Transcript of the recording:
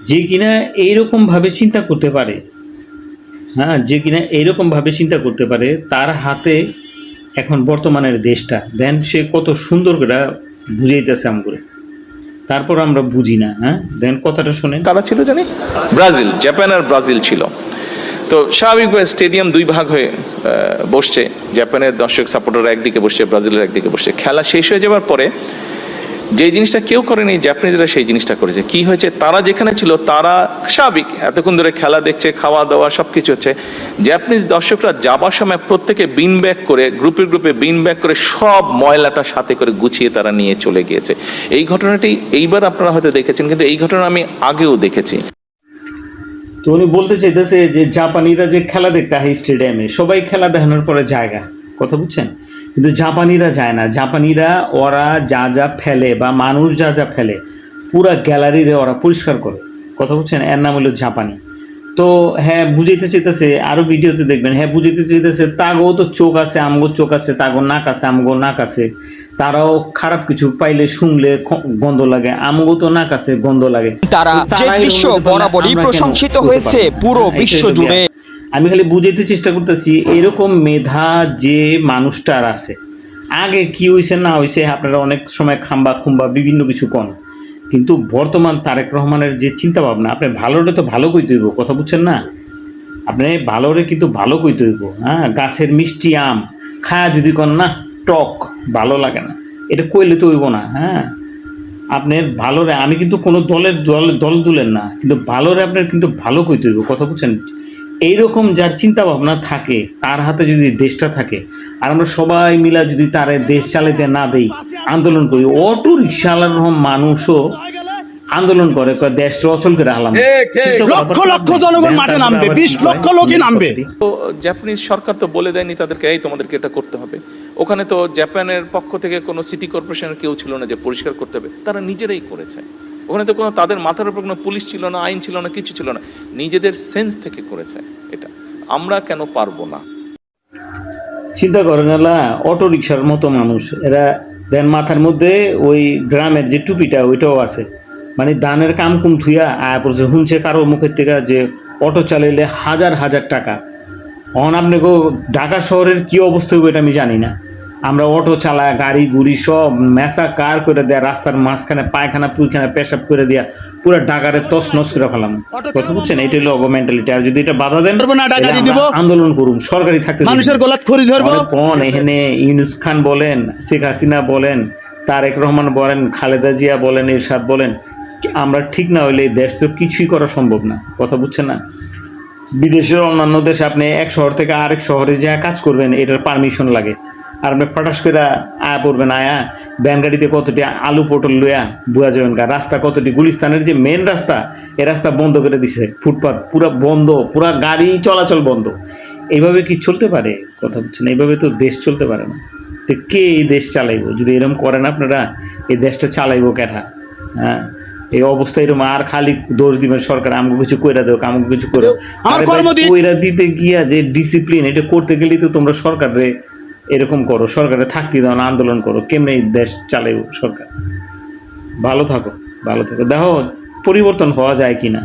যে কিনা এইরকমভাবে চিন্তা করতে পারে, হ্যাঁ, যে কিনা এইরকমভাবে চিন্তা করতে পারে, তার হাতে এখন বর্তমানের দেশটা দেন সে কত সুন্দর করে বুঝাইতেছে করে, তারপর আমরা বুঝি না। হ্যাঁ, দেন কথাটা শোনেন। কারা ছিল জানি? ব্রাজিল, জাপান আর ব্রাজিল ছিল। তো স্বাভাবিকভাবে স্টেডিয়াম দুই ভাগ হয়ে বসছে, জাপানের দর্শক সাপোর্টাররা একদিকে বসছে, ব্রাজিলের একদিকে বসছে। খেলা শেষ হয়ে যাওয়ার পরে যে জিনিসটা কেউ করেনি, জাপানিজরা সেই জিনিসটা করেছে। কি হয়েছে, তারা যেখানে ছিল তারা স্বাভাবিক এতক্ষণ ধরে খেলা দেখছে, খাওয়া দাওয়া সবকিছু হচ্ছে, জাপানিজ দর্শকরা যাবার সময় প্রত্যেকে বিন ব্যাগ করে, গ্রুপে গ্রুপে বিন ব্যাগ করে সব ময়লাটা সাথে করে গুছিয়ে তারা নিয়ে চলে গিয়েছে। এই ঘটনাটি এইবার আপনারা হয়তো দেখেছেন, কিন্তু এই ঘটনা আমি আগেও দেখেছি। তো উনি বলতে চাইতেছে যে জাপানিরা যে খেলা দেখতে হয় স্টেডিয়ামে, সবাই খেলা দেখানোর পরে জায়গা, কথা বুঝছেন, কিন্তু জাপানিরা যায় না। জাপানিরা ওরা যা যা ফেলে বা মানুষ যা যা ফেলে পুরা গ্যালারিরে ওরা পরিষ্কার করে, কথা বুঝছেন, এর নাম হলো জাপানি। তো হ্যাঁ, বুঝাইতে চাইতেছে, আরও ভিডিওতে দেখবেন, হ্যাঁ বুঝাইতে চাইতেছে তাগো তো চোখ আছে, আমগো চোখ আছে, তাগো নাক আছে, আমগো নাক আছে, তারাও খারাপ কিছু পাইলে শুনলে গন্ধ লাগে, আমগো তো নাক আছে, গন্ধ লাগে। তারা যে দৃশ্য বরাবরই প্রশংসিত হয়েছে পুরো বিশ্ব জুড়ে। আমি খালি বুঝাইতে চেষ্টা করতেছি এরকম মেধা যে মানুষটার আছে। আগে কি হয়েছে না হয়েছে আপনারা অনেক সময় খাম্বা খুম্বা বিভিন্ন কিছু কন, কিন্তু বর্তমান তারেক রহমানের যে চিন্তা ভাবনা, আপনি ভালোরে তো ভালো কইতে হইব, কথা বুঝছেন না, আপনি ভালোরে কিন্তু ভালো কইতে হইব। হ্যাঁ, গাছের মিষ্টি আম খায়া যদি কন না টক ভালো লাগে না, এটা কইলে তো হইব না। হ্যাঁ, আপনার ভালোরে, আমি কিন্তু কোনো দল তুলেন না, কিন্তু ভালোরে আপনার কিন্তু ভালো কইতে হইব, কথা বুঝছেন। এইরকম যার চিন্তা ভাবনা থাকে, তার হাতে যদি দেশটা থাকে, আর আমরা সবাই মিলা যদি তারে দেশ চালাইতে না দেই, আন্দোলন করি, অটো রিক্সাওয়ালার মানুষও আন্দোলন করে, দেশটা অচল করে হালাম, লক্ষ লক্ষ জনগণ মাঠে নামবে, 20 লক্ষ লোকই নামবে। তো জাপানিজ সরকার তো বলে দেয়নি তাদেরকে এই তোমাদেরকে এটা করতে হবে। ওখানে তো জাপানের পক্ষ থেকে কোনো সিটি কর্পোরেশনের কেউ ছিল না যে পরিষ্কার করতে হবে, তারা নিজেরাই করেছে। ওখানে তো কোনো তাদের মাথার উপর কোনো পুলিশ ছিল না, আইন ছিল না, কিছু ছিল না, নিজেদের সেন্স থেকে করেছে। এটা আমরা কেন পারবো না? চিন্তা করেন না, অটো রিক্সার মতো মানুষ এরা, দেন মাথার মধ্যে ওই গ্রামের যে টুপিটা ওইটাও আছে, মানে দানের কাম কুম থুইয়া আয়া পড়ছে, শুনছে কারোর মুখের থেকে যে অটো চালাইলে হাজার হাজার টাকা। অন আপনি গো ঢাকা শহরের কী অবস্থা হইব এটা আমি জানি না। আমরা অটো চালায় গাড়ি গুড়ি সব মেসা কার করে দেয়া, রাস্তার মাঝখানে পায়খানা পুইখানা পেশাব করে দেয়া পুরো ঢাকারে তস নস করে ফেলাম, কথা বুঝছেন। এটা হলো অগ মেন্টালিটি। আর যদি এটা বাধা দেন, আন্দোলন করুন, সরকারি থাকতে মানুষের গলাত খড়ি ধরবো। কোন এখানে ইউনুস খান বলেন, শেখ হাসিনা বলেন, তারেক রহমান বলেন, খালেদা জিয়া বলেন, এরশাদ বলেন, আমরা ঠিক না হইলে দেশ তো কিছুই করা সম্ভব না, কথা বুঝছেন না। বিদেশের অন্যান্য দেশে আপনি এক শহর থেকে আরেক শহরে যা কাজ করবেন এটার পারমিশন লাগে, আর আপনি ফাটাস করে আয়া পড়বেন, আয়া ব্যান গাড়িতে কতটি আলু পটল লইয়া বুয়া যাবেন গা, রাস্তা কতটি, গুলিস্তানের যে মেন রাস্তা এ রাস্তা বন্ধ করে দিছে, ফুটপাথ পুরা বন্ধ, পুরা গাড়ি চলাচল বন্ধ। এইভাবে কি চলতে পারে, কথা বুঝছেন, এইভাবে তো দেশ চলতে পারে না। তো কে এই দেশ চালাইব যদি এরকম করেন আপনারা? এই দেশটা চালাইব কেটা? হ্যাঁ, এই অবস্থা এরকম। আর খালি দোষ দিবেন সরকার, আমাকে কিছু কইরা দেও, আমাকে কিছু করে কইরা দিতে গিয়া যে ডিসিপ্লিন, এটা করতে গেলেই তো তোমরা সরকারে এরকম করো, সরকারে থাকতে দাও না, আন্দোলন করো, কেমনে এই দেশ চালাইব সরকার? ভালো থাকো, ভালো থাকো, দেখো পরিবর্তন হওয়া যায় কিনা।